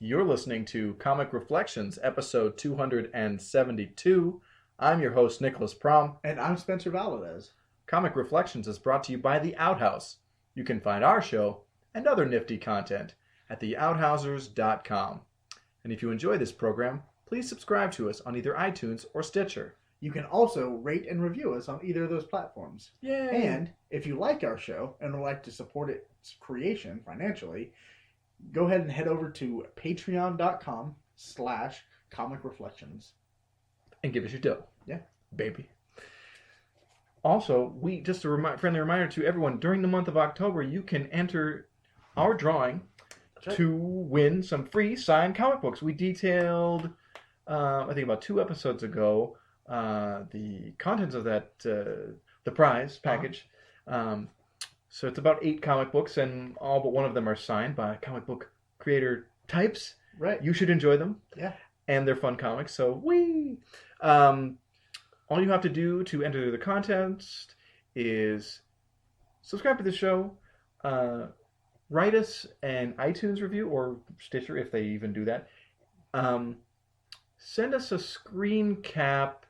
You're listening to Comic Reflections, episode 272. I'm your host, Nicholas Prom. And I'm Spencer Valadez. Comic Reflections is brought to you by The Outhouse. You can find our show and other nifty content at theouthousers.com. And if you enjoy this program, please subscribe to us on either iTunes or Stitcher. You can also rate and review us on either of those platforms. Yay! And if you like our show and would like to support its creation financially, go ahead and head over to patreon.com/comicreflections. And give us your dough. Yeah. Baby. Also, just a friendly reminder to everyone, during the month of October, you can enter our drawing to win some free signed comic books. We detailed, I think about 2 episodes ago, the contents of that, the prize package. So it's about 8 comic books, and all but one of them are signed by comic book creator types. Right. You should enjoy them. Yeah. And they're fun comics, so all you have to do to enter the contest is subscribe to the show, write us an iTunes review, or Stitcher if they even do that. Send us a screen cap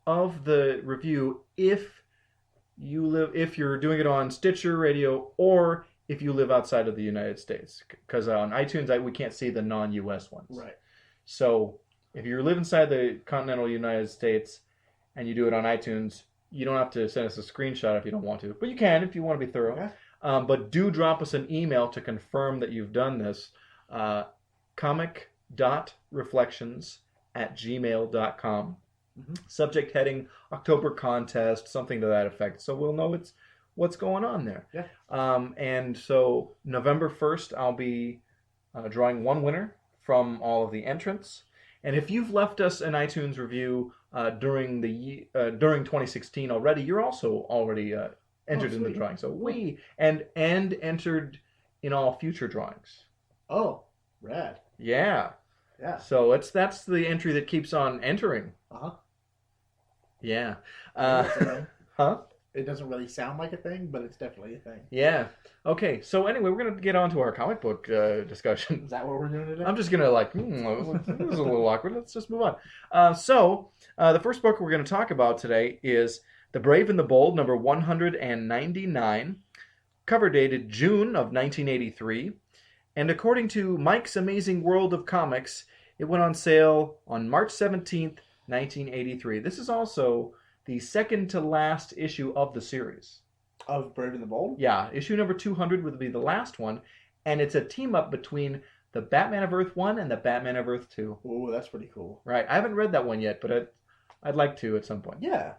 of the review if you're doing it on Stitcher Radio, or if you live outside of the United States, because on iTunes we can't see the non-US ones. Right. So if you live inside the continental United States and you do it on iTunes, you don't have to send us a screenshot if you don't want to, but you can if you want to be thorough. Yeah. But do drop us an email to confirm that you've done this. comic.reflections@gmail.com. Mm-hmm. Subject heading October contest, something to that effect. So we'll know what's going on there. Yeah. And so November 1st, I'll be drawing one winner from all of the entrants. And if you've left us an iTunes review during 2016 already, you're also already entered in the drawing. So and entered in all future drawings. Oh, rad. Yeah. Yeah. So that's the entry that keeps on entering. Uh-huh. Yeah. Huh? It doesn't really sound like a thing, but it's definitely a thing. Yeah. Okay. So anyway, we're going to get on to our comic book discussion. Is that what we're doing today? I'm just going to this is a little awkward. Let's just move on. So the first book we're going to talk about today is The Brave and the Bold, number 199, cover dated June of 1983. And according to Mike's Amazing World of Comics, it went on sale on March 17th, 1983. This is also the second to last issue of the series. Of Brave and the Bold? Yeah, issue number 200 would be the last one, and it's a team-up between the Batman of Earth 1 and the Batman of Earth 2. Oh, that's pretty cool. Right, I haven't read that one yet, but I'd like to at some point. Yeah.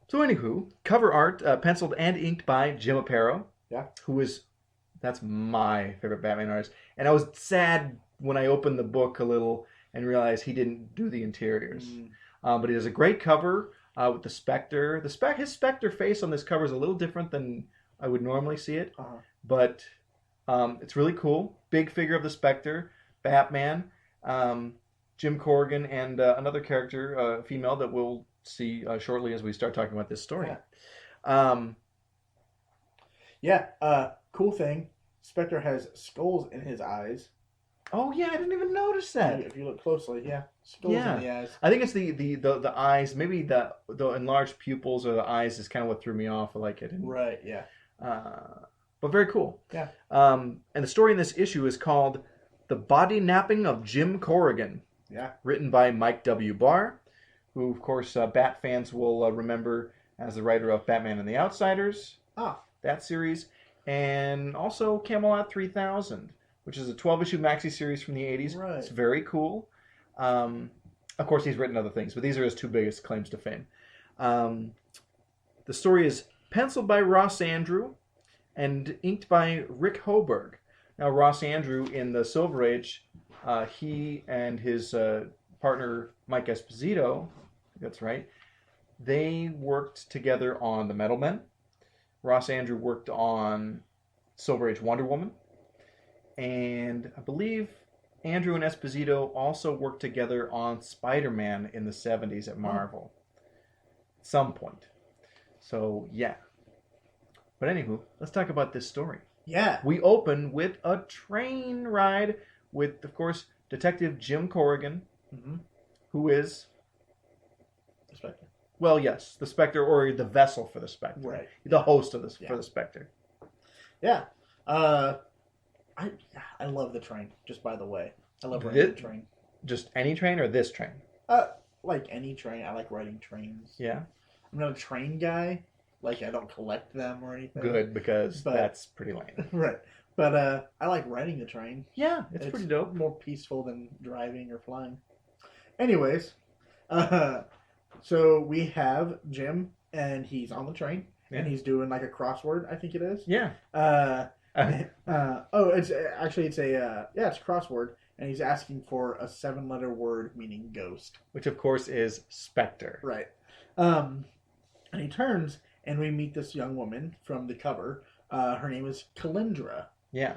So anywho, cover art penciled and inked by Jim Aparo. Yeah. That's my favorite Batman artist. And I was sad when I opened the book a little and realized he didn't do the interiors. But he has a great cover with the Spectre. His Spectre face on this cover is a little different than I would normally see it. Uh-huh. But it's really cool. Big figure of the Spectre, Batman, Jim Corrigan, and another character, female, that we'll see shortly as we start talking about this story. Yeah. Cool thing. Spectre has skulls in his eyes. Oh yeah, I didn't even notice that. If you look closely, yeah, skulls in the eyes. I think it's the eyes. Maybe the enlarged pupils or the eyes is kind of what threw me off. I like it. Right. Yeah. But very cool. Yeah. And the story in this issue is called "The Body Napping of Jim Corrigan." Yeah. Written by Mike W. Barr, who of course Bat fans will remember as the writer of Batman and the Outsiders. That series, and also Camelot 3000. Which is a 12-issue maxi series from the 80s. Right. It's very cool. Of course, he's written other things, but these are his 2 biggest claims to fame. The story is penciled by Ross Andru and inked by Rick Hoberg. Now, Ross Andru in the Silver Age, he and his partner Mike Esposito, that's right, they worked together on The Metal Men. Ross Andru worked on Silver Age Wonder Woman. And I believe Andrew and Esposito also worked together on Spider-Man in the 70s at Marvel. At some point. So, yeah. But anywho, let's talk about this story. Yeah. We open with a train ride with, of course, Detective Jim Corrigan, Mm-hmm. who is, The Spectre. well, yes, the Spectre, or the vessel for the Spectre. Right. The host of this Yeah. for the Spectre. Yeah. I love the train, just by the way. I love riding the train. Just any train or this train? Like any train. I like riding trains. Yeah. I'm not a train guy. Like, I don't collect them or anything. Good, because that's pretty lame. Right. But I like riding the train. Yeah, it's pretty dope. More peaceful than driving or flying. Anyways, so we have Jim, and he's on the train, and he's doing like a crossword, I think it is. Yeah. It's a crossword, and he's asking for a 7-letter word meaning ghost, which of course is Spectre. Right. And he turns, and we meet this young woman from the cover. Her name is Kalindra. Yeah.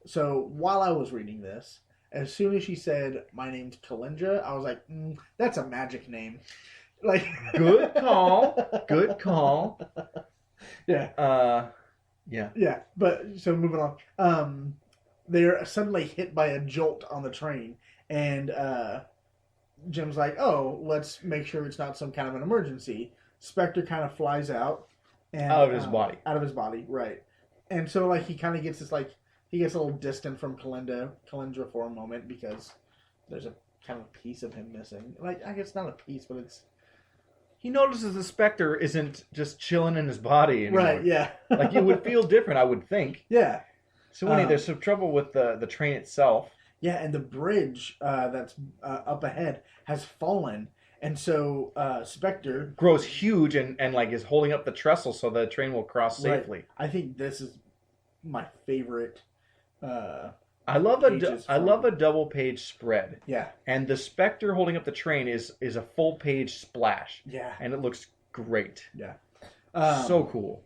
So while I was reading this, as soon as she said, "My name's Kalindra," I was like, that's a magic name. Like, good call. Good call. Yeah. Yeah. Yeah. But so moving on. They're suddenly hit by a jolt on the train, and Jim's like, "Oh, let's make sure it's not some kind of an emergency." Spectre kind of flies out. And, out of his body. Out of his body, right. And so, like, he kind of gets this, like, he gets a little distant from Kalindra for a moment because there's a kind of piece of him missing. Like, I guess not a piece, but it's... He notices the Spectre isn't just chilling in his body anymore. Right, yeah. Like, it would feel different, I would think. Yeah. So, there's some trouble with the train itself. Yeah, and the bridge that's up ahead has fallen. And so Spectre grows huge and like is holding up the trestle so the train will cross safely. Right. I think this is my favorite. I love a double page spread. Yeah. And the Spectre holding up the train is a full page splash. Yeah. And it looks great. Yeah. So cool.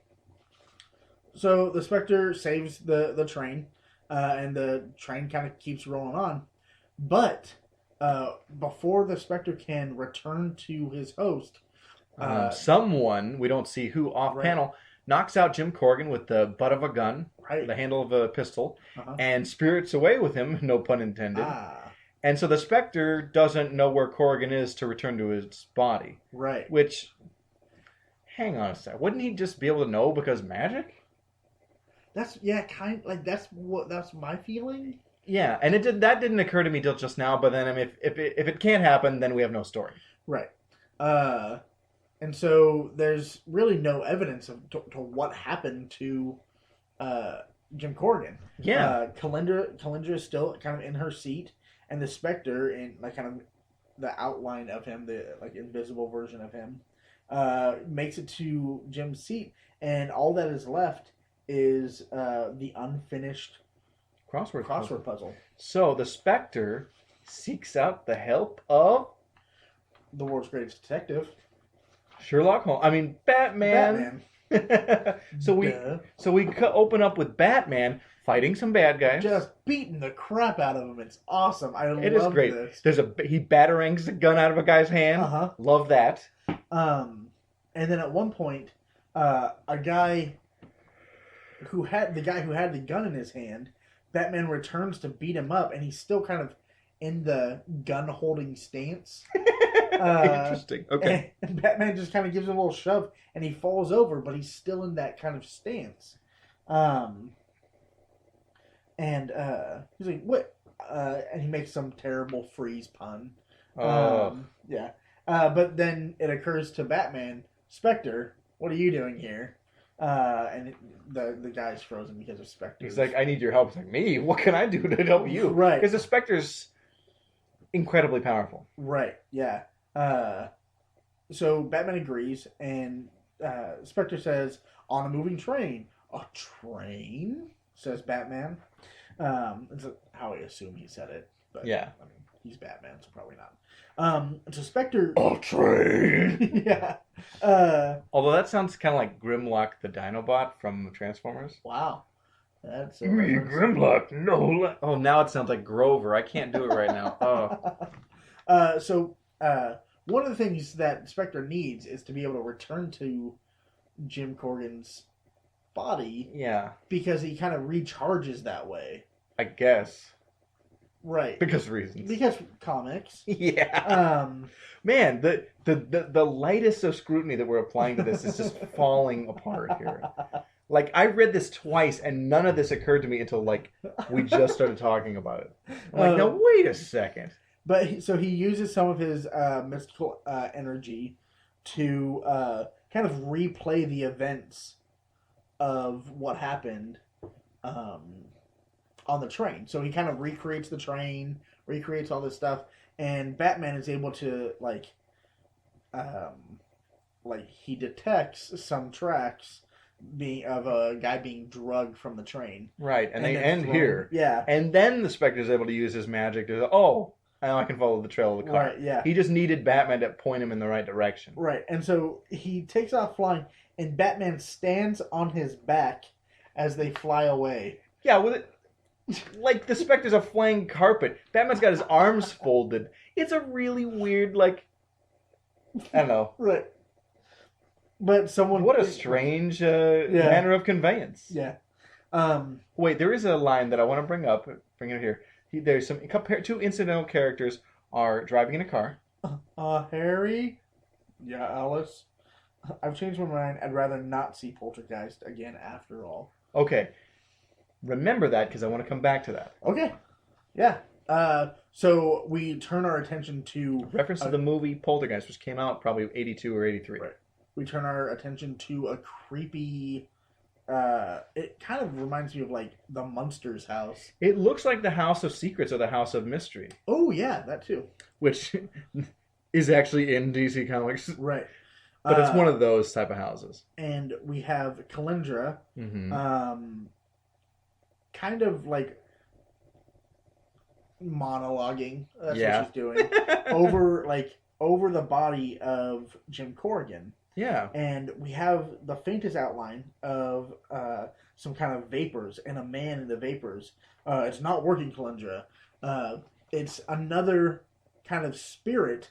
So the Spectre saves the train, and the train kind of keeps rolling on, but. Before the Spectre can return to his host, someone, we don't see who off panel, knocks out Jim Corrigan with the butt of a gun, the handle of a pistol, and spirits away with him, no pun intended. And so the Spectre doesn't know where Corrigan is to return to his body. Right. Which, hang on a sec, wouldn't he just be able to know because magic? That's my feeling. Yeah, and that didn't occur to me till just now. But then, I mean, if it can't happen, then we have no story. Right. And so there's really no evidence to what happened to Jim Corrigan. Yeah. Kalindra is still kind of in her seat, and the Spectre, in like kind of the outline of him, the like invisible version of him, makes it to Jim's seat, and all that is left is the unfinished crossword puzzle. So the Spectre seeks out the help of the world's greatest detective, Sherlock Holmes. I mean, Batman. so we open up with Batman fighting some bad guys, just beating the crap out of them. It's awesome. It is great. This. He batarangs a gun out of a guy's hand. Love that. And then at one point, a guy who had the gun in his hand. Batman returns to beat him up, and he's still kind of in the gun-holding stance. Interesting. Okay. And Batman just kind of gives him a little shove, and he falls over, but he's still in that kind of stance. And he's like, "What?" And he makes some terrible freeze pun. Yeah. But then it occurs to Batman, "Spectre, what are you doing here?" And the guy's frozen because of Spectre. He's like, "I need your help." It's like, "Me? What can I do to help you?" Right. Because the Spectre's incredibly powerful. Right, yeah. So Batman agrees, and Spectre says, "On a moving train." "A train?" says Batman. It's how I assume he said it. But, yeah. I mean, he's Batman, so probably not. So Spectre... A train! Yeah. Although that sounds kind of like Grimlock the Dinobot from Transformers. Wow. That's me, Grimlock, no. Oh, now it sounds like Grover. I can't do it right now. Oh. So one of the things that Spectre needs is to be able to return to Jim Corrigan's body Yeah, because he kind of recharges that way. I guess. Right. Because reasons. Because comics. Yeah. Man, the lightest of scrutiny that we're applying to this is just falling apart here. Like, I read this twice, and none of this occurred to me until, like, we just started talking about it. I'm like, now, wait a second. But, so he uses some of his mystical energy to kind of replay the events of what happened on the train. So he kind of recreates the train, recreates all this stuff, and Batman is able to, like he detects some tracks of a guy being drugged from the train. Right, and they end here. Yeah. And then the Spectre is able to use his magic to, oh, now I can follow the trail of the car. Right, yeah. He just needed Batman to point him in the right direction. Right, and so he takes off flying, and Batman stands on his back as they fly away. Yeah, with it, like the Spectre's a flying carpet. Batman's got his arms folded. It's a really weird, like, I don't know. Right. But someone... What a strange manner of conveyance. Yeah. Wait, there is a line that I want to bring up. Bring it here. There's some... Two incidental characters are driving in a car. Harry? Yeah, Alice? I've changed my mind. I'd rather not see Poltergeist again after all. Okay. Remember that, because I want to come back to that. Okay. Yeah. So we turn our attention to... Reference to the movie Poltergeist, which came out probably 82 or 83. Right. We turn our attention to a creepy... it kind of reminds me of, like, the Munsters house. It looks like the House of Secrets or the House of Mystery. Oh, yeah, that too. Which is actually in DC Comics. Right. But it's one of those type of houses. And we have Kalindra, kind of, like, monologuing. That's what she's doing. over the body of Jim Corrigan. Yeah. And we have the faintest outline of some kind of vapors and a man in the vapors. It's not working, Kalindra. It's another kind of spirit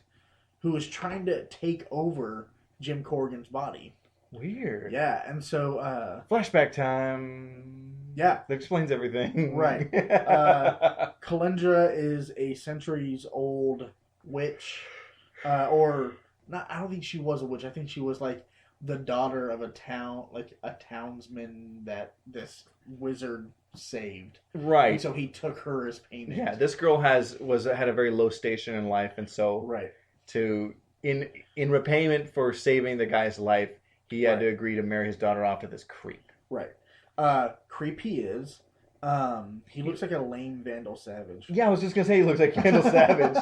who is trying to take over Jim Corrigan's body. Weird. Yeah, and so... flashback time. Yeah. That explains everything. Right. Kalindra is a centuries-old witch. Or... Not, I don't think she was a witch. I think she was, like, the daughter of a townsman that this wizard saved. Right. And so he took her as payment. Yeah, this girl had a very low station in life, and so right. In repayment for saving the guy's life, he had to agree to marry his daughter off to this creep. Right. Creep he is. He looks like a lame Vandal Savage. Yeah, I was just gonna say he looks like Vandal Savage.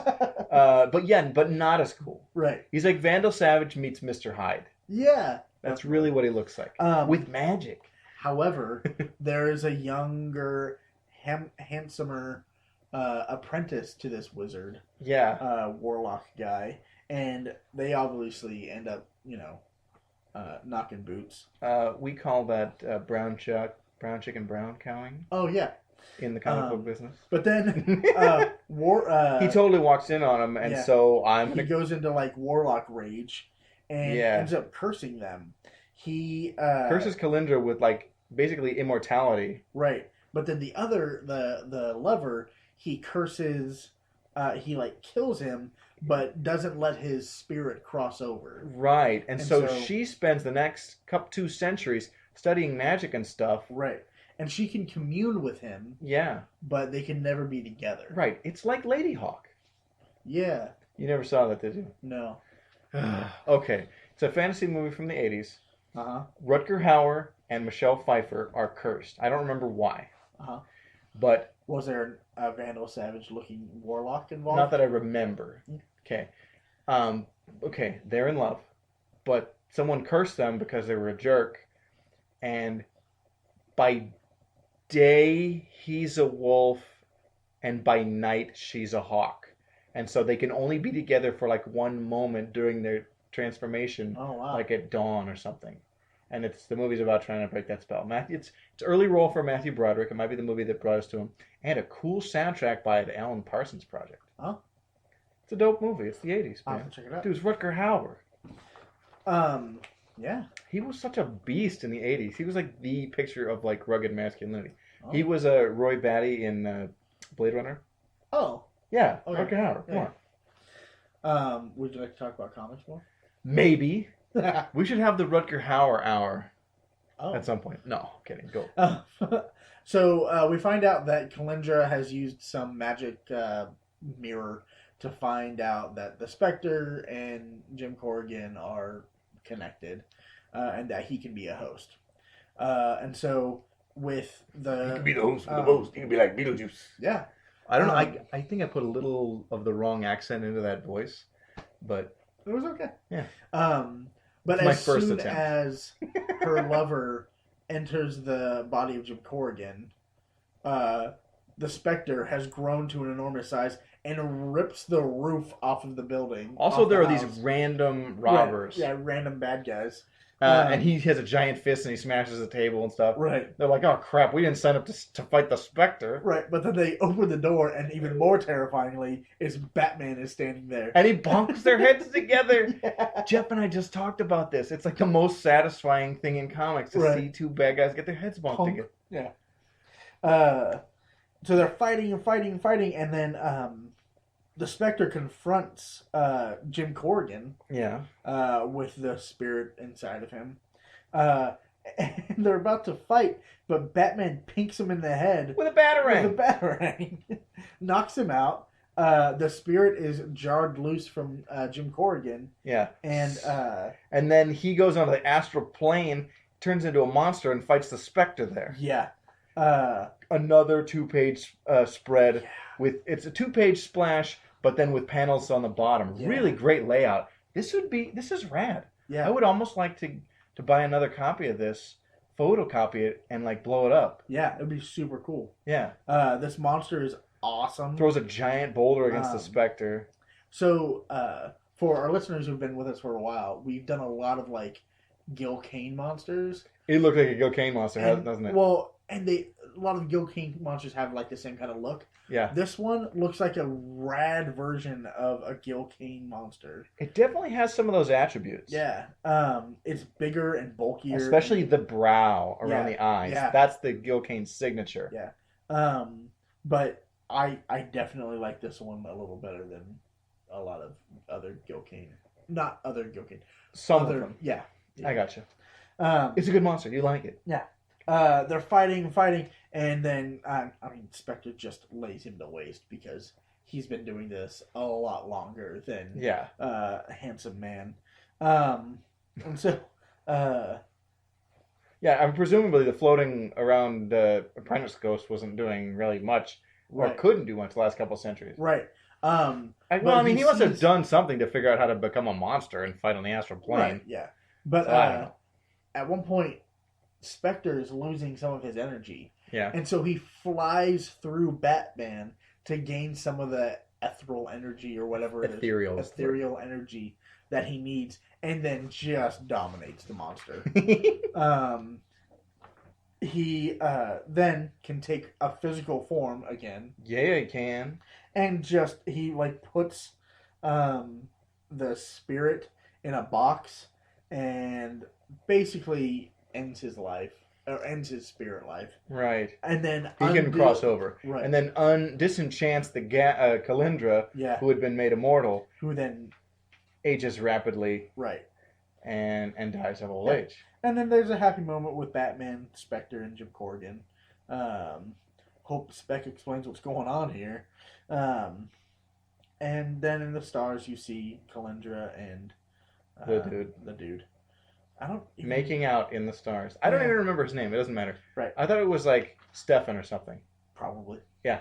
But not as cool. Right. He's like Vandal Savage meets Mr. Hyde. Yeah. That's really what he looks like. With magic. However, there is a younger, handsomer apprentice to this wizard. Yeah. Warlock guy. And they obviously end up, knocking boots. We call that brown chicken brown cowing. Oh, yeah. In the comic book business. But then, he totally walks in on him, and so he goes into, like, Warlock rage and ends up cursing them. He curses Kalindra with, like, basically immortality. Right. But then the other, the lover, he curses, he, like, kills him, but doesn't let his spirit cross over. Right. And so she spends the next 2 centuries studying magic and stuff. Right. And she can commune with him. Yeah. But they can never be together. Right. It's like Lady Hawk. Yeah. You never saw that, did you? No. Okay. It's a fantasy movie from the 80s. Uh-huh. Rutger Hauer and Michelle Pfeiffer are cursed. I don't remember why. Uh-huh. But... Was there a Vandal Savage-looking warlock involved? Not that I remember. Okay. Okay, they're in love. But someone cursed them because they were a jerk. And by day, he's a wolf, and by night, she's a hawk. And so they can only be together for like one moment during their transformation, like at dawn or something. And the movie's about trying to break that spell. It's early role for Matthew Broderick. It might be the movie that brought us to him. And a cool soundtrack by the Alan Parsons Project. Huh? It's a dope movie. It's the 80s, man. I'll have to check it out. Dude, it's Rutger Hauer. Yeah. He was such a beast in the 80s. He was like the picture of like rugged masculinity. Oh. He was a Roy Batty in Blade Runner. Oh. Yeah, Okay. Rutger Hauer. Come on. Would you like to talk about comics more? Maybe. We should have the Rutger Hauer hour Oh. at some point. No, kidding. Go. So we find out that Kalindra has used some magic mirror to find out that the Spectre and Jim Corrigan are connected, and that he can be a host. And so with the... You can be the host for the host. You can be like Beetlejuice. Yeah. I don't know. I think I put a little of the wrong accent into that voice, but it was okay. Yeah. But my as first soon attempt. as her lover enters the body of Jim Corrigan, the Spectre has grown to an enormous size and rips the roof off of the building. Also, off there the are these house. random robbers. Yeah, random bad guys. And he has a giant fist and he smashes the table and stuff. Right. They're like, oh crap, we didn't sign up to fight the Spectre. Right, but then they open the door, and even more terrifyingly, is Batman is standing there. And he bonks their heads together. Yeah. Jeff and I just talked about this. It's like the most satisfying thing in comics to see two bad guys get their heads bonked together. Yeah. So they're fighting and fighting and fighting, and then the Spectre confronts Jim Corrigan. Yeah. With the spirit inside of him. And they're about to fight, but Batman pinks him in the head with a batarang. With a batarang. Knocks him out. The spirit is jarred loose from Jim Corrigan. Yeah. And then he goes onto the astral plane, turns into a monster, and fights the Spectre there. Yeah. Another 2-page spread with it's a 2-page splash, but then with panels on the bottom. Yeah. Really great layout. This is rad. Yeah. I would almost like to buy another copy of this, photocopy it, and like blow it up. Yeah, it'd be super cool. Yeah. This monster is awesome. Throws a giant boulder against the Spectre. So, for our listeners who've been with us for a while, we've done a lot of like Gil Kane monsters. It looked like a Gil Kane monster, doesn't it? Well, and a lot of Gil Kane monsters have like the same kind of look. Yeah. This one looks like a rad version of a Gil Kane monster. It definitely has some of those attributes. Yeah. It's bigger and bulkier. Especially the brow around the eyes. Yeah. That's the Gil Kane signature. Yeah. But I definitely like this one a little better than a lot of other Gil Kane. Not other Gil Kane. Some of them. Yeah. I gotcha. It's a good monster. You like it. Yeah. They're fighting, and then Spectre just lays him to waste because he's been doing this a lot longer than Handsome Man. And so presumably the floating around Apprentice Ghost wasn't doing really much, or couldn't do much the last couple of centuries. Right. He must have done something to figure out how to become a monster and fight on the astral plane. Right, yeah. But at one point, Spectre is losing some of his energy. Yeah. And so he flies through Batman to gain some of the ethereal energy or whatever ethereal energy that he needs, and then just dominates the monster. He then can take a physical form again. Yeah, he can. And he puts the spirit in a box and basically ends his life, or ends his spirit life. Right. And then he can cross over. Right. And then disenchants the Kalindra, who had been made immortal. Who then ages rapidly. Right. And dies of old age. And then there's a happy moment with Batman, Spectre, and Jim Corrigan. Hope Spec explains what's going on here. And then in the stars you see Kalindra and the dude. Making out in the stars. I don't even remember his name. It doesn't matter. Right. I thought it was like Stefan or something. Probably. Yeah.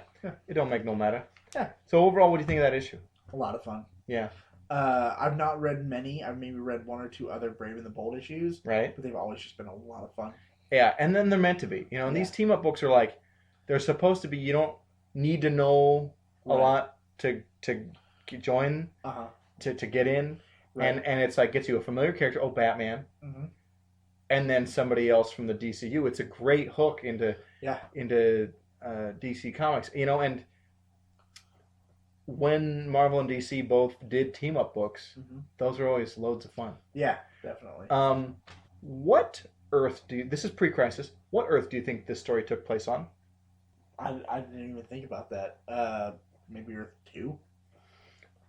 It don't make no matter. Yeah. So overall, what do you think of that issue? A lot of fun. Yeah. I've not read many. I've maybe read one or two other Brave and the Bold issues. Right. But they've always just been a lot of fun. Yeah, and then they're meant to be. And these team-up books are like, they're supposed to be, you don't need to know a lot to join, to get in. Right. And it's like, gets you a familiar character, Batman. Mm-hmm. And then somebody else from the DCU. It's a great hook into DC Comics. And when Marvel and DC both did team-up books, those are always loads of fun. Yeah, Definitely. What Earth do you... This is pre-crisis. What Earth do you think this story took place on? I didn't even think about that. Maybe Earth 2?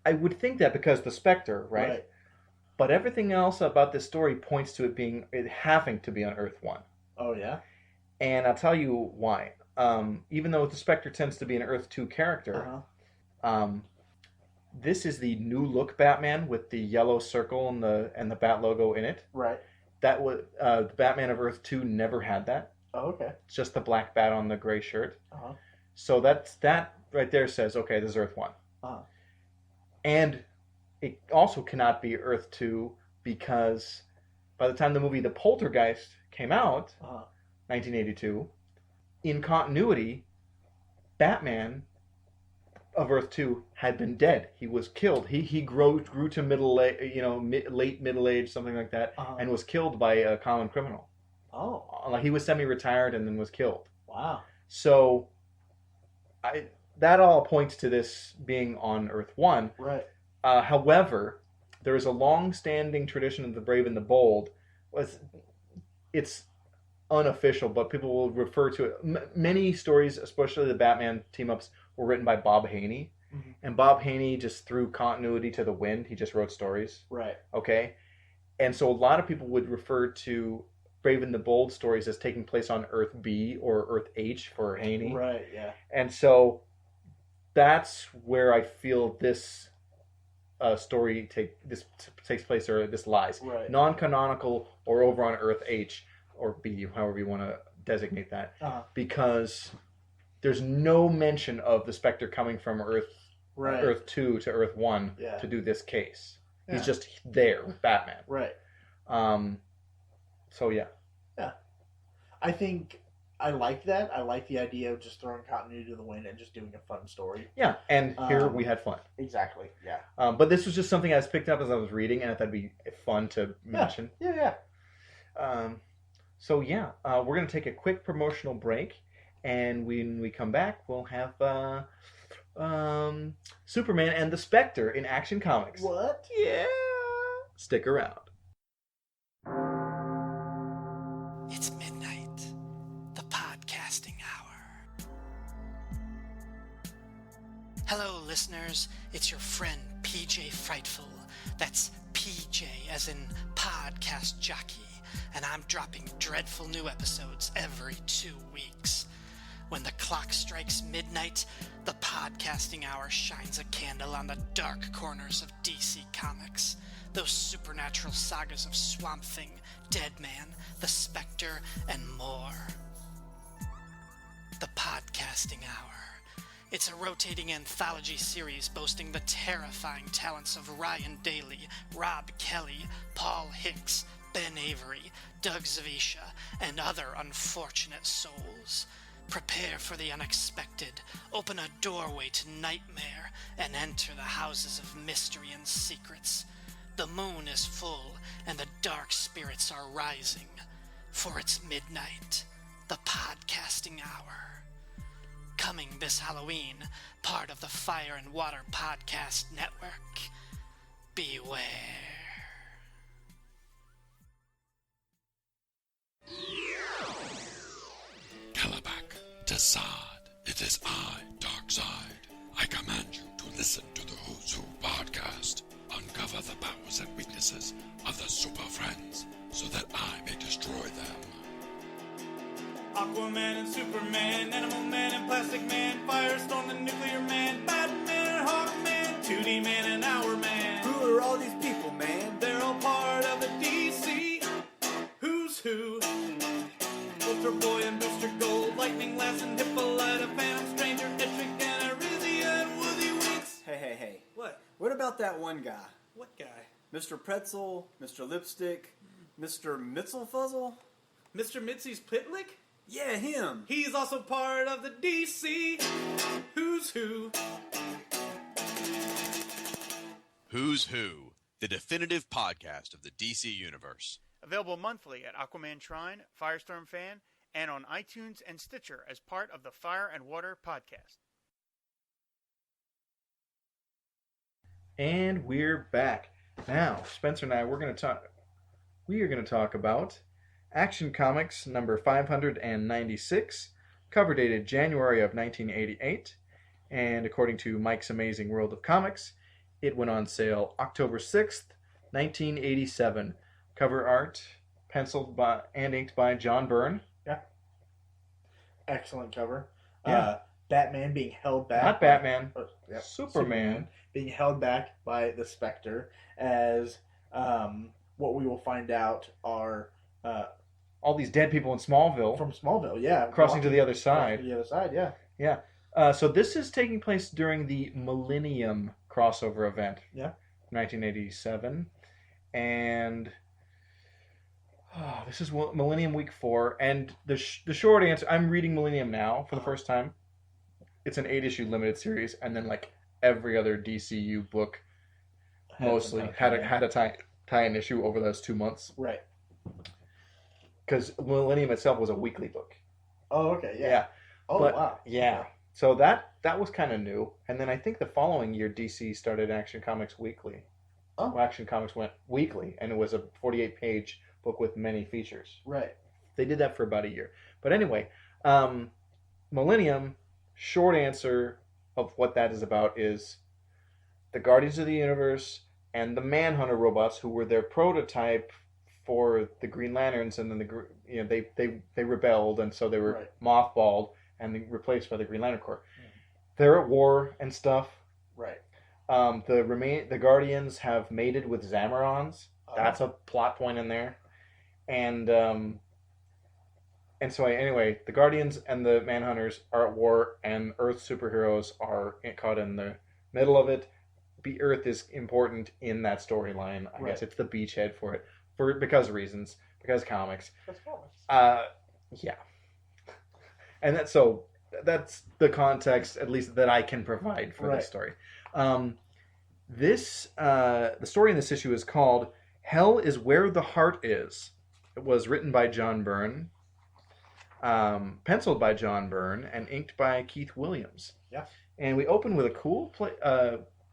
I would think that because the Spectre, right? Right. But everything else about this story points to it having to be on Earth 1. Oh, yeah? And I'll tell you why. Even though the Spectre tends to be an Earth 2 character, um, this is the new look Batman with the yellow circle and the Bat logo in it. Right. That was the Batman of Earth 2 never had that. Oh, okay. It's just the black bat on the gray shirt. Uh-huh. So that right there says, okay, this is Earth 1. Uh-huh. And it also cannot be Earth 2 because by the time the movie The Poltergeist came out, 1982, in continuity, Batman of Earth 2 had been dead. He was killed. He grew to late middle age, something like that, and was killed by a common criminal. Oh. Like he was semi-retired and then was killed. Wow. So that all points to this being on Earth 1. Right. However, there is a long-standing tradition of the Brave and the Bold. It's unofficial, but people will refer to it. Many stories, especially the Batman team-ups, were written by Bob Haney. Mm-hmm. And Bob Haney just threw continuity to the wind. He just wrote stories. Right. Okay? And so a lot of people would refer to Brave and the Bold stories as taking place on Earth B or Earth H for Haney. Right, yeah. And so that's where I feel this story takes place, or this lies. Right. Non-canonical or over on Earth H or B, however you want to designate that. Because there's no mention of the Spectre coming from Earth 2 to Earth 1 to do this case. Yeah. He's just there with Batman. Right. So, yeah. Yeah. I think I like that. I like the idea of just throwing continuity to the wind and just doing a fun story. Yeah, and here we had fun. Exactly, yeah. But this was just something I picked up as I was reading, and I thought it'd be fun to mention. Yeah. So, we're going to take a quick promotional break, and when we come back, we'll have Superman and the Spectre in Action Comics. What? Yeah! Stick around. It's midnight, the podcasting hour. Hello, listeners. It's your friend, PJ Frightful. That's PJ as in podcast jockey. And I'm dropping dreadful new episodes every 2 weeks. When the clock strikes midnight, the podcasting hour shines a candle on the dark corners of DC Comics. Those supernatural sagas of Swamp Thing, Deadman, the Spectre, and more. The Podcasting Hour. It's a rotating anthology series boasting the terrifying talents of Ryan Daly, Rob Kelly, Paul Hicks, Ben Avery, Doug Zawisza, and other unfortunate souls. Prepare for the unexpected, open a doorway to nightmare, and enter the houses of mystery and secrets. The moon is full, and the dark spirits are rising. For it's midnight, the podcasting hour. Coming this Halloween, part of the Fire and Water Podcast Network. Beware. Kalabak, Tazad, it is I, Darkseid. I command you to listen to the Who's Who podcast. Uncover the powers and weaknesses of the Super Friends so that I may destroy them. Aquaman and Superman, Animal Man and Plastic Man, Firestorm and Nuclear Man, Batman and Hawkman, 2D Man and Hour Man. Who are all these people, man? They're all part of the DC Who's Who. Ultra Boy and Booster Gold, Lightning Lass and Hippolyta, Phantom Stranger, Etrick and Arizia and Woozy Winks. Hey. What? What about that one guy? What guy? Mr. Pretzel, Mr. Lipstick, Mr. Mitzelfuzzle? Mr. Mitzi's Pitlick? Yeah, him. He's also part of the DC Who's Who. Who's Who, the definitive podcast of the DC Universe. Available monthly at Aquaman Shrine, Firestorm Fan, and on iTunes and Stitcher as part of the Fire and Water podcast. And we're back. Now, Spencer and I, we're going to talk... we are going to talk about Action Comics number 596, cover dated January of 1988, and according to Mike's Amazing World of Comics, it went on sale October 6th, 1987. Cover art penciled by and inked by John Byrne. Yeah. Excellent cover. Yeah. Batman being held back. Not Batman. Yep, Superman being held back by the Spectre as what we will find out are all these dead people in Smallville from Smallville, yeah. crossing to the other side. To the other side, yeah. Yeah. So this is taking place during the Millennium crossover event. Yeah. 1987. And this is Millennium Week 4. And the short answer, I'm reading Millennium now for the first time. It's an 8-issue limited series. And then like every other DCU book mostly had a tie-in issue over those 2 months. Right. Because Millennium itself was a weekly book. Oh, okay, yeah. Yeah. Oh, But, wow. Yeah. Okay. So that was kind of new. And then I think the following year, DC started Action Comics Weekly. Oh. Well, Action Comics went weekly, and it was a 48-page book with many features. Right. They did that for about a year. But anyway, Millennium, short answer of what that is about is the Guardians of the Universe and the Manhunter robots, who were their prototype for the Green Lanterns, and then they rebelled, and so they were mothballed and replaced by the Green Lantern Corps. They're at war and stuff. Right. The Guardians have mated with Zamarons. That's a plot point in there. And so anyway, the Guardians and the Manhunters are at war, and Earth superheroes are caught in the middle of it. Earth is important in that storyline. I guess it's the beachhead for it, because reasons, because comics. That's comics. Yeah. And that's the context, at least that I can provide for this story. The story in this issue is called "Hell is Where the Heart Is." It was written by John Byrne, penciled by John Byrne, and inked by Keith Williams. Yeah. And we open with a cool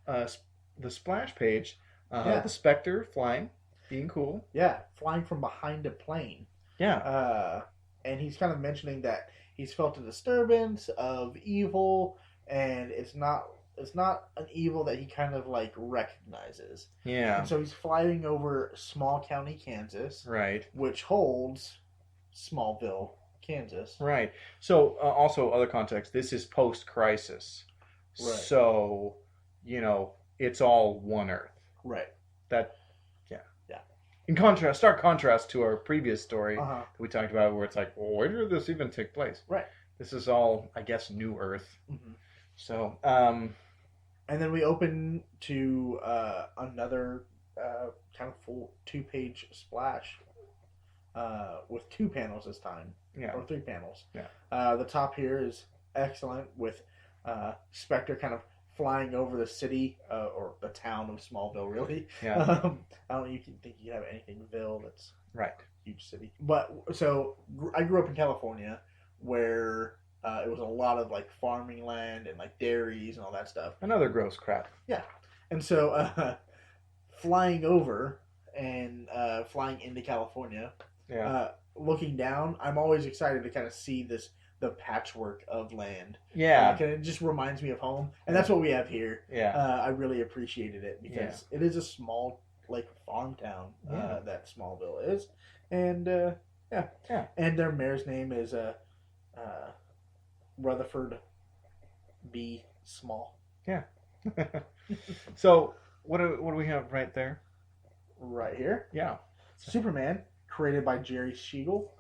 the splash page, the Spectre flying, being cool. Yeah, flying from behind a plane. Yeah. And he's kind of mentioning that he's felt a disturbance of evil, and it's not an evil that he kind of like recognizes. Yeah. And so he's flying over Small County, Kansas. Right. Which holds Smallville, Kansas. Right. So also other context, this is post-crisis. Right. So, it's all one Earth. Right. In contrast, stark contrast to our previous story that we talked about, where it's like, well, where did this even take place? Right. This is all, I guess, new Earth. Mm-hmm. So, and then we open to another kind of full 2-page splash with 2 panels this time. Yeah. Or 3 panels. Yeah. The top here is excellent with Spectre kind of flying over the city or the town of Smallville, really. Yeah. I don't think you have anything-ville that's right. a huge city. But so I grew up in California, where it was a lot of like farming land and like dairies and all that stuff. Another gross crap. Yeah, and so flying over and flying into California, looking down, I'm always excited to kind of see the patchwork of land. Yeah. It just reminds me of home. And that's what we have here. Yeah. I really appreciated it because it is a small, like, farm town that Smallville is. And, And their mayor's name is Rutherford B. Small. Yeah. So, what do we have right there? Right here. Yeah. Superman, created by Jerry Siegel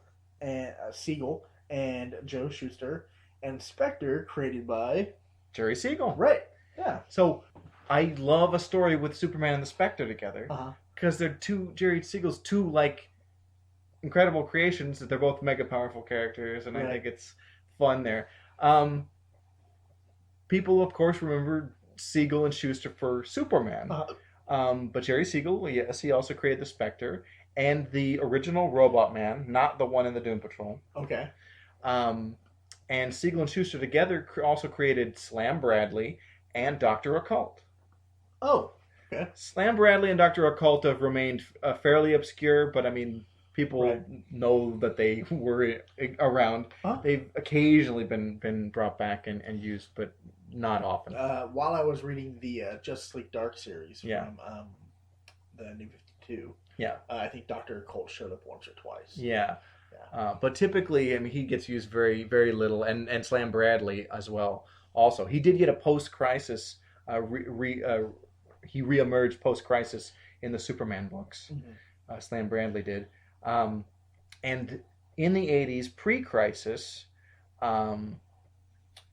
and Joe Shuster, and Spectre, created by Jerry Siegel. Right. Yeah. So I love a story with Superman and the Spectre together because they're Jerry Siegel's two like incredible creations. That they're both mega powerful characters, and I think it's fun there. People, of course, remember Siegel and Shuster for Superman, but Jerry Siegel, yes, he also created the Spectre and the original Robot Man, not the one in the Doom Patrol. Okay. And Siegel and Shuster together also created Slam Bradley and Dr. Occult. Oh, Okay. Slam Bradley and Dr. Occult have remained fairly obscure, but I mean, people Right. know that they were around. Huh? They've occasionally been brought back and used, but not often. While I was reading the Justice League Dark series Yeah. from the New 52, Yeah. I think Dr. Occult showed up once or twice. Yeah. Yeah. But typically, I mean, he gets used very, very little, and Slam Bradley as well. Also, he did get a post-crisis. He reemerged post-crisis in the Superman books. Mhm. Slam Bradley did, and in the '80s, pre-crisis,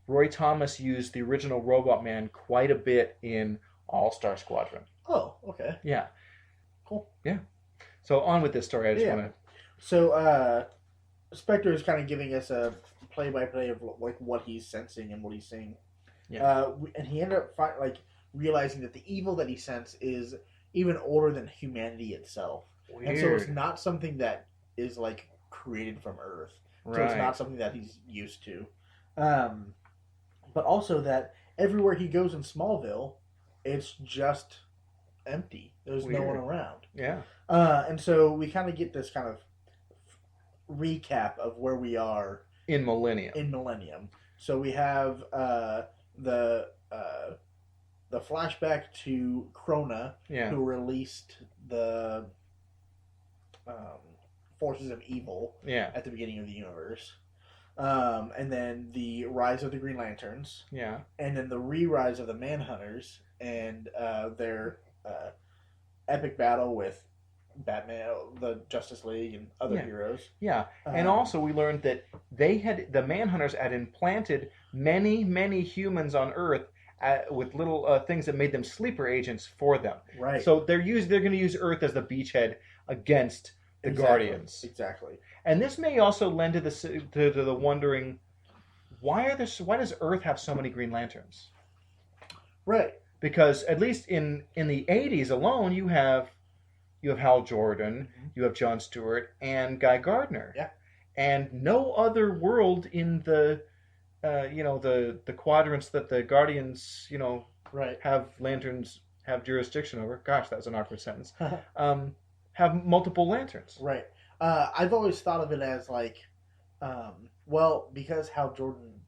Roy Thomas used the original Robot Man quite a bit in All-Star Squadron. Oh, okay. Yeah. Cool. Yeah. So on with this story. I just Yeah. want So, Spectre is kind of giving us a play-by-play of like what he's sensing and what he's seeing. Yeah. And he ended up realizing that the evil that he sensed is even older than humanity itself, to. and so it's not something that is like created from Earth. So it's not something that he's used to. But also that everywhere he goes in Smallville, it's just empty. There's no one Weird. around. Yeah. And so we kind of get this kind of recap of where we are In Millennium. in Millennium. So we have the flashback to Krona, Yeah. who released the forces of evil Yeah. at the beginning of the universe. And then the rise of the Green Lanterns, Yeah. and then the re-rise of the Manhunters, and their epic battle with Batman, the Justice League, and other Yeah. heroes. Yeah. And also we learned that the Manhunters had implanted many humans on Earth with little things that made them sleeper agents for them. Right. So they're going to use Earth as the beachhead against the Guardians. Exactly. And this may also lend to the wondering, why does Earth have so many Green Lanterns? Right. Because at least in the '80s alone, you have Hal Jordan, you have Jon Stewart, and Guy Gardner. Yeah. And no other world in the the quadrants that the Guardians Right. have jurisdiction over. Gosh, that was an awkward sentence. Have multiple lanterns. Right. I've always thought of it as like, because Hal Jordan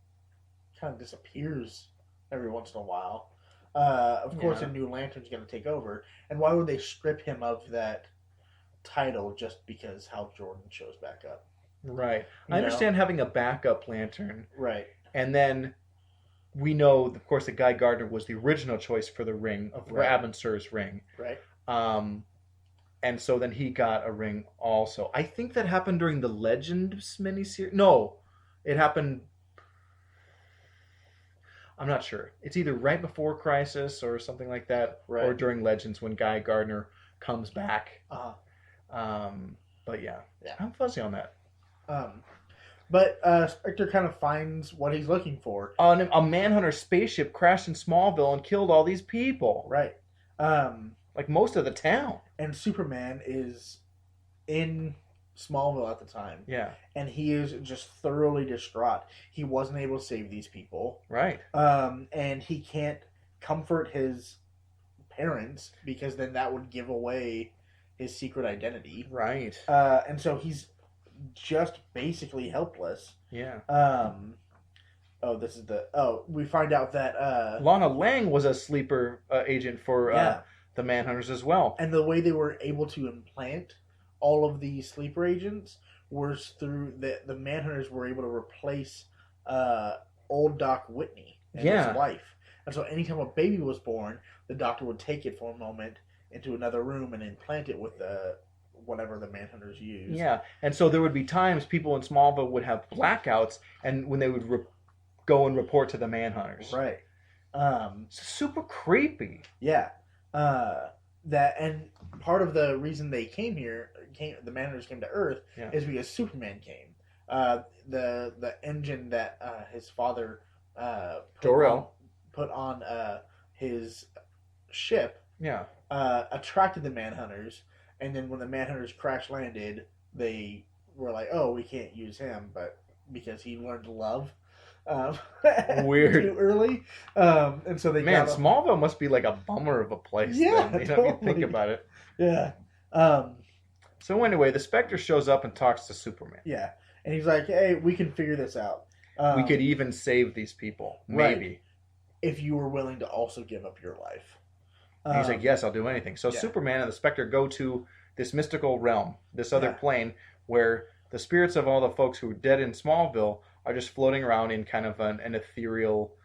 kind of disappears every once in a while. Of course, Yeah. a new Lantern's going to take over, and why would they strip him of that title just because Hal Jordan shows back up? Right. You I understand having a backup lantern, Right. and then we know, of course, that Guy Gardner was the original choice for the ring, for Right. Abin Sur's ring. Right. And so then he got a ring also. I think that happened during the Legends miniseries. No, it happened. I'm not sure. It's either right before Crisis or something like that, Right. or during Legends when Guy Gardner comes back. Uh-huh. But yeah, Yeah. I'm fuzzy on that. But Spectre kind of finds what he's looking for. A Manhunter spaceship crashed in Smallville and killed all these people. Right. Like most of the town. And Superman is in Smallville at the time. Yeah. And he is just thoroughly distraught. He wasn't able to save these people. Right. And he can't comfort his parents because then that would give away his secret identity. Right. And so he's just basically helpless. Yeah. We find out that Lana Lang was a sleeper agent for Yeah. the Manhunters as well. and the way they were able to implant all of these sleeper agents was through the Manhunters were able to replace old Doc Whitney and Yeah. his wife. And so anytime a baby was born, the doctor would take it for a moment into another room and implant it with whatever the Manhunters used. Yeah. And so there would be times people in Smallville would have blackouts, and when they would go and report to the Manhunters. Right. It's super creepy. Yeah. That and part of the reason they the Manhunters came to Earth Yeah. is because Superman came. The engine that his father Jor-El. put on his ship Yeah. attracted the Manhunters, and then when the Manhunters crash landed, they were like, "Oh, we can't use him," but because he learned to love. Weird. too early. And so they Man, got Smallville must be like a bummer of a place. Yeah, then. You know, if you think totally. about it. Yeah. So anyway, the Spectre shows up and talks to Superman. Yeah. And he's like, hey, we can figure this out. We could even save these people, Right. maybe. If you were willing to also give up your life. And he's like, yes, I'll do anything. So yeah. Superman and the Spectre go to this mystical realm, this other Yeah. plane, where the spirits of all the folks who were dead in Smallville are just floating around in kind of an ethereal,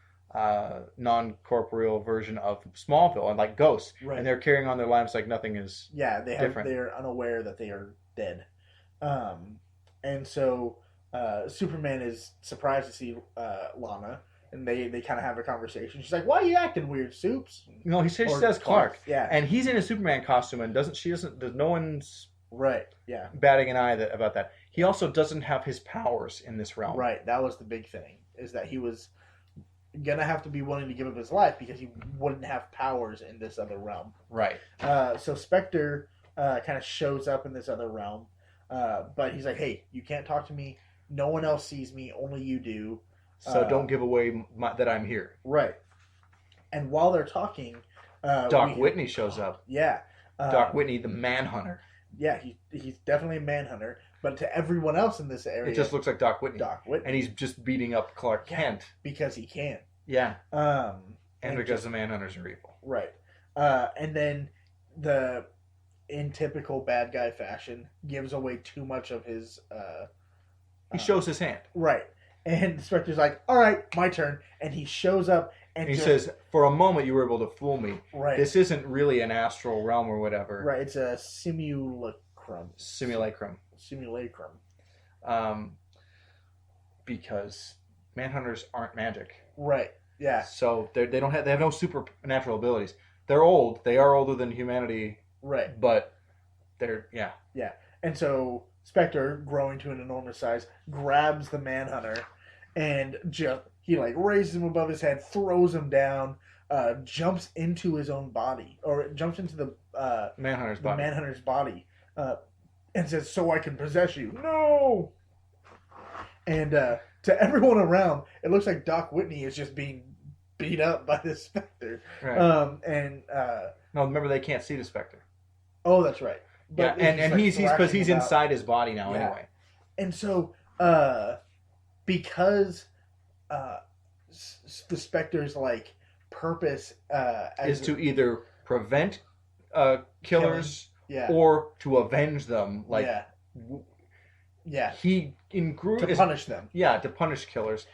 non-corporeal version of Smallville, and like ghosts. Right. And they're carrying on their lives like nothing is Yeah, different. they're unaware that they are dead. And so Superman is surprised to see Lana, and they kind of have a conversation. She's like, "Why are you acting weird, Soups?" No, he Or says Clark. Yeah. And he's in a Superman costume, and there's no one's Right. Yeah. batting an eye about that. He also doesn't have his powers in this realm. Right. That was the big thing, is that he was gonna have to be willing to give up his life because he wouldn't have powers in this other realm. Right. So Spectre kind of shows up in this other realm, but he's like, "Hey, you can't talk to me. No one else sees me. Only you do. So don't give away that I'm here." Right." And while they're talking, Doc Whitney shows up. Yeah. Doc Whitney, the Manhunter. Yeah, he's definitely a manhunter. But to everyone else in this area, It just looks like Doc Whitney. Doc Whitney. And he's just beating up Clark Yeah. Kent. because he can. Yeah. And And because the Manhunters are evil. Right. And then in typical bad guy fashion, gives away too much of his. He shows his hand. Right. And Spectre's like, "All right, my turn." And he shows up and And he just, says, "For a moment, you were able to fool me. "Right, This isn't really an astral realm or whatever. right. It's a simulacrum. Simulacrum. Simulacrum. Because Manhunters aren't magic. Right. Yeah. So they have no supernatural abilities. They're old. They are older than humanity, Right. but they're And so Spectre, growing to an enormous size, grabs the Manhunter and he like raises him above his head, throws him down, jumps into his own body, or jumps into the Manhunter's the body. Manhunter's body, and says, "So I can possess you." No. And to everyone around, it looks like Doc Whitney is just being beat up by the Spectre. Right. No, remember they can't see the Spectre. Oh, that's right. Yeah, But and he's because thrashing he's about. inside his body now Yeah. anyway. And so, because the Spectre's like purpose Is to either prevent killers yeah, or to avenge them. Like yeah, yeah, he to punish them. Yeah, to punish killers.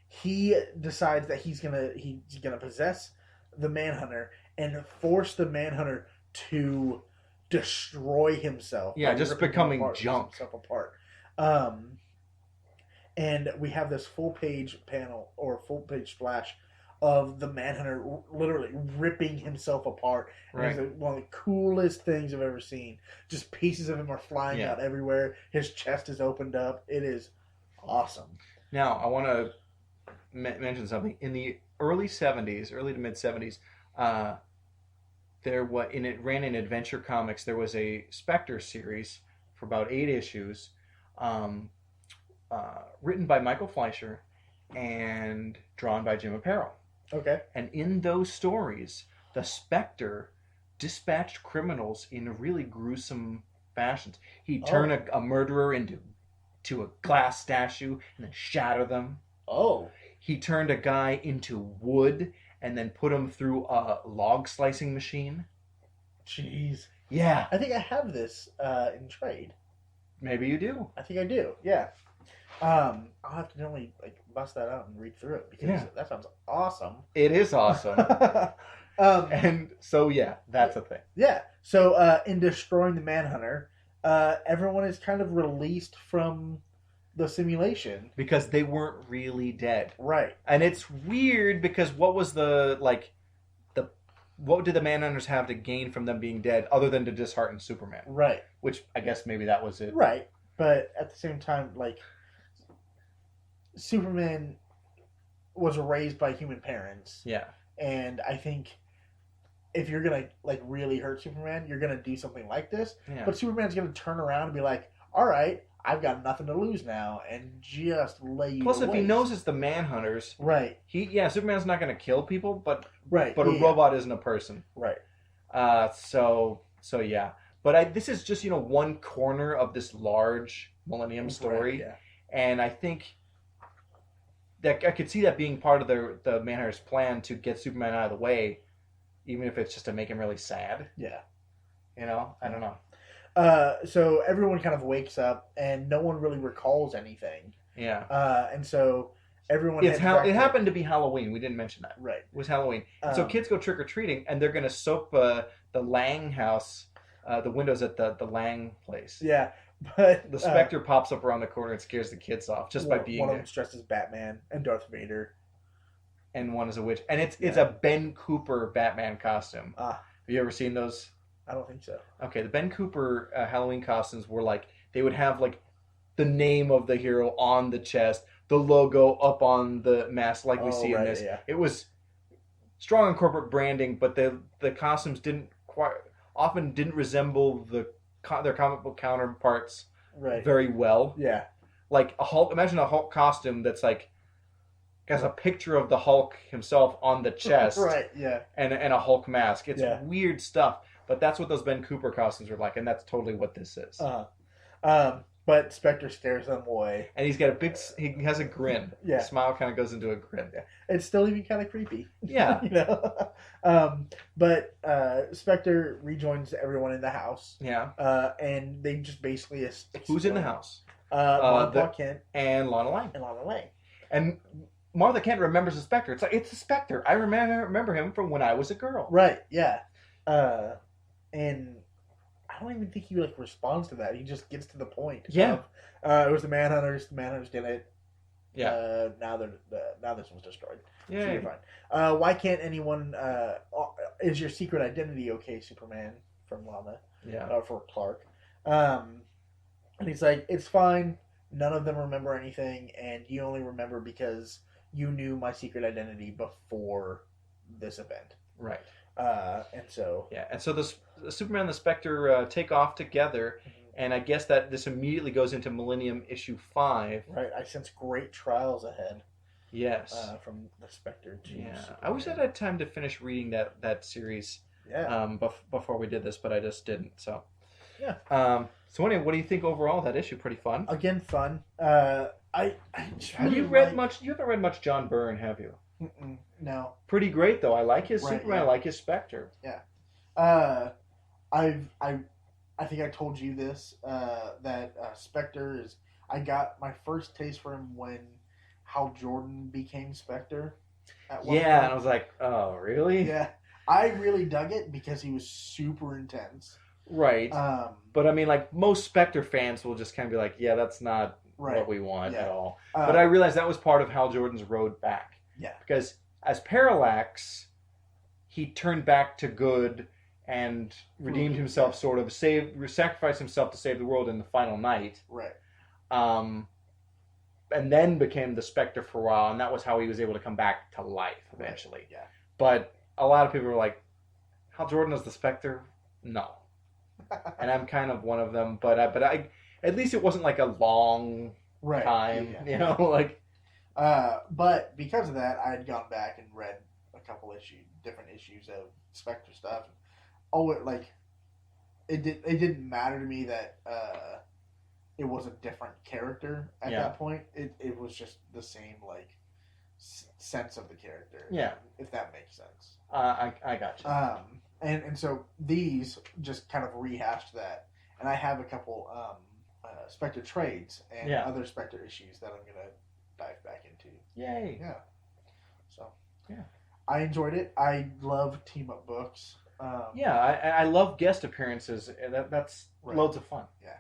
He decides that he's gonna possess the Manhunter and force the Manhunter to destroy himself. Yeah, by just ripping him becoming apart, junk. Himself apart. And we have this full page panel or full page splash of the Manhunter literally ripping himself apart. And Right. it's like one of the coolest things I've ever seen. Just pieces of him are flying Yeah. out everywhere. His chest is opened up. It is awesome. Now, I want to mention something. In the early to mid 70s, it ran in Adventure Comics. There was a Spectre series for about 8 issues, written by Michael Fleischer and drawn by Jim Aparo. Okay. And in those stories, the Spectre dispatched criminals in really gruesome fashions. He'd turn a murderer into a glass statue and then shatter them. Oh. He turned a guy into wood and then put him through a log slicing machine. Jeez. Yeah, I think I have this in trade. maybe you do. I think I do. Yeah. I'll have to normally bust that out and read through it because Yeah. that sounds awesome. It is awesome. And so, yeah, that's a thing. Yeah. So in destroying the Manhunter, everyone is kind of released from the simulation. Because they weren't really dead. Right. And it's weird because what was what did the Manhunters have to gain from them being dead other than to dishearten Superman? Right. Which I guess maybe that was it. Right. But at the same time, Superman was raised by human parents. Yeah. And I think if you're gonna really hurt Superman, you're gonna do something like this. Yeah. But Superman's gonna turn around and be like, "All right, I've got nothing to lose now, and just lay you. Plus, to if he waste. knows it's the Manhunters, right, Superman's not going to kill people, but right, a robot isn't a person. right. So yeah. But this is just one corner of this large Millennium story, Right, yeah. and I think that I could see that being part of the Manhunter's plan to get Superman out of the way, even if it's just to make him really sad. Yeah. I don't know. So everyone kind of wakes up, and no one really recalls anything. Yeah. And so everyone. It happened to be Halloween. We didn't mention that. Right. It was Halloween. So kids go trick or treating, and they're gonna soap the Lang house, the windows at the Lang place. Yeah, but The Spectre pops up around the corner and scares the kids off just by being one of there. them dressed as Batman and Darth Vader. And one is a witch, and it's a Ben Cooper Batman costume. Ah. Have you ever seen those? I don't think so. Okay, the Ben Cooper Halloween costumes were they would have the name of the hero on the chest, the logo up on the mask, like we see in this. Yeah. It was strong on corporate branding, but the costumes often didn't resemble their comic book counterparts Right. very well. Yeah. Like a Hulk. Imagine a Hulk costume that's has a picture of the Hulk himself on the chest, Right. Yeah. and a Hulk mask. It's Yeah. weird stuff, but that's what those Ben Cooper costumes are like, and that's totally what this is. But Spectre stares them away. And he's got he has a grin. Yeah. The smile kind of goes into a grin. Yeah. It's still even kind of creepy. Yeah. But Spectre rejoins everyone in the house. Yeah. And they just basically Who's in the house? Martha Kent and Lana Lang. And Martha Kent remembers the Spectre. It's a Spectre. I remember him from when I was a girl. Right, yeah. And I don't even think he responds to that. He just gets to the point. Yeah. It was the Manhunters. The Manhunters did it. Yeah. Now this one's destroyed. Yeah. So you're fine. Why can't anyone? Is your secret identity okay, Superman? From Lana. Yeah. For Clark. And he's like, it's fine. None of them remember anything, and you only remember because you knew my secret identity before this event. Right. And so the Superman and the Spectre take off together, and I guess that this immediately goes into Millennium issue 5. Right. I sense great trials ahead. Yes. From the Spectre to Yeah. Superman. I wish I had time to finish reading that series. Yeah. Before we did this, but I just didn't. So. Yeah. So anyway, what do you think overall? That issue pretty fun. Again, fun. I Have you read much? You haven't read much John Byrne, have you? No. Pretty great though. I like his Right, Superman. yeah. I like his Spectre. Yeah. I think I told you this that Spectre is. I got my first taste for him when Hal Jordan became Spectre. Yeah, and I was like, oh, really? Yeah, I really dug it because he was super intense. Right. But I mean, most Spectre fans will just kind of be like, yeah, that's not what we want at all. But I realized that was part of Hal Jordan's road back. Yeah. Because as Parallax, he turned back to good and redeemed himself, sort of sacrificed himself to save the world in the final night. Right. And then became the Spectre for a while, and that was how he was able to come back to life eventually. Right. Yeah. But a lot of people were like, Hal Jordan is the Spectre? No. And I'm kind of one of them, but I at least it wasn't a long time, But because of that, I had gone back and read a couple different issues of Spectre stuff. It didn't matter to me that it was a different character at that point. It was just the same sense of the character. Yeah, if that makes sense. I got you. And so these just kind of rehashed that, and I have a couple Spectre trades and other Spectre issues that I'm gonna dive back into. Yay! Yeah. So yeah, I enjoyed it. I love team up books. I love guest appearances. That's loads of fun. Yeah,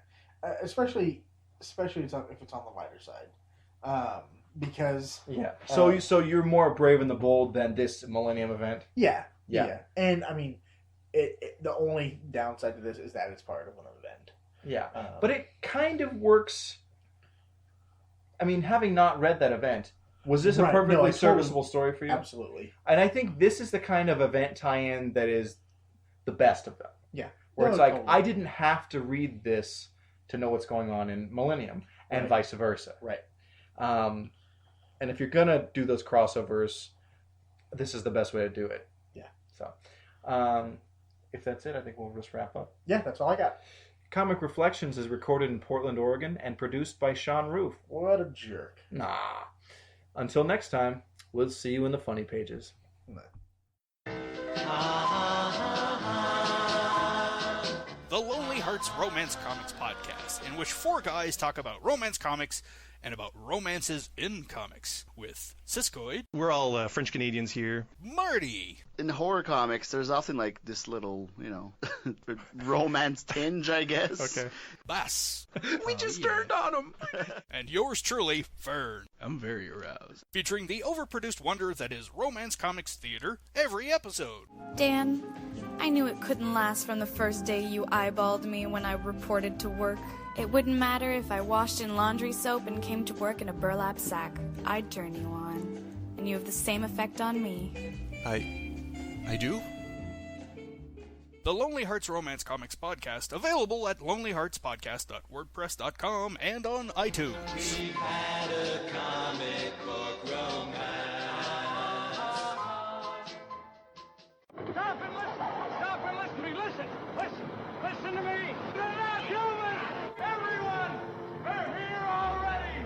especially if it's on the lighter side, because So you're more brave and the bold than this Millennium event. Yeah. And I mean, the only downside to this is that it's part of an event. Yeah, but it kind of works. I mean, having not read that event, was this a perfectly serviceable story for you? Absolutely. And I think this is the kind of event tie-in that is the best of them. Yeah. Where it's totally. I didn't have to read this to know what's going on in Millennium, and vice versa. Right. And if you're gonna do those crossovers, this is the best way to do it. Yeah. So, if that's it, I think we'll just wrap up. Yeah, that's all I got. Comic Reflections is recorded in Portland, Oregon, and produced by Sean Roof. What a jerk. Nah. Until next time, we'll see you in the funny pages. The Lonely Hearts Romance Comics Podcast, in which 4 guys talk about romance comics and about romances in comics, with Siskoid, We're all French Canadians here. Marty, In horror comics, there's often like this little, romance tinge, I guess. Okay. Bass, We just turned on him. and yours truly, Fern, I'm very aroused. featuring the overproduced wonder that is romance comics theater every episode. Dan, I knew it couldn't last from the first day you eyeballed me when I reported to work. It wouldn't matter if I washed in laundry soap and came to work in a burlap sack. I'd turn you on. And you have the same effect on me. I do? The Lonely Hearts Romance Comics Podcast, available at lonelyheartspodcast.wordpress.com and on iTunes. We've had a comic book romance. Stop and listen! Stop and listen to me! Listen! Listen! Listen to me! They're not human! Everyone! They're here already!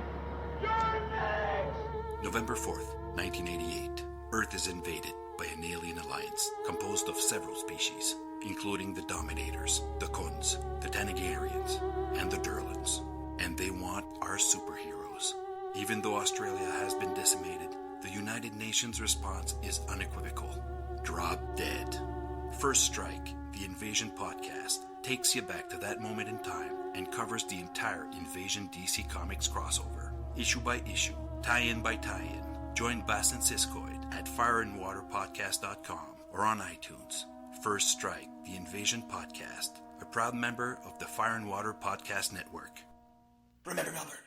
You're next! November 4th, 1988. Earth is invaded by an alien alliance composed of several species, including the Dominators, the Kuns, the Tanagarians, and the Durlans. And they want our superheroes. Even though Australia has been decimated, the United Nations response is unequivocal. Drop dead. First Strike, the Invasion podcast, takes you back to that moment in time and covers the entire Invasion DC Comics crossover. Issue by issue, tie-in by tie-in. Join Bass and Siskoid at fireandwaterpodcast.com or on iTunes. First Strike, the Invasion podcast, a proud member of the Fire and Water Podcast Network. Remember, Albert,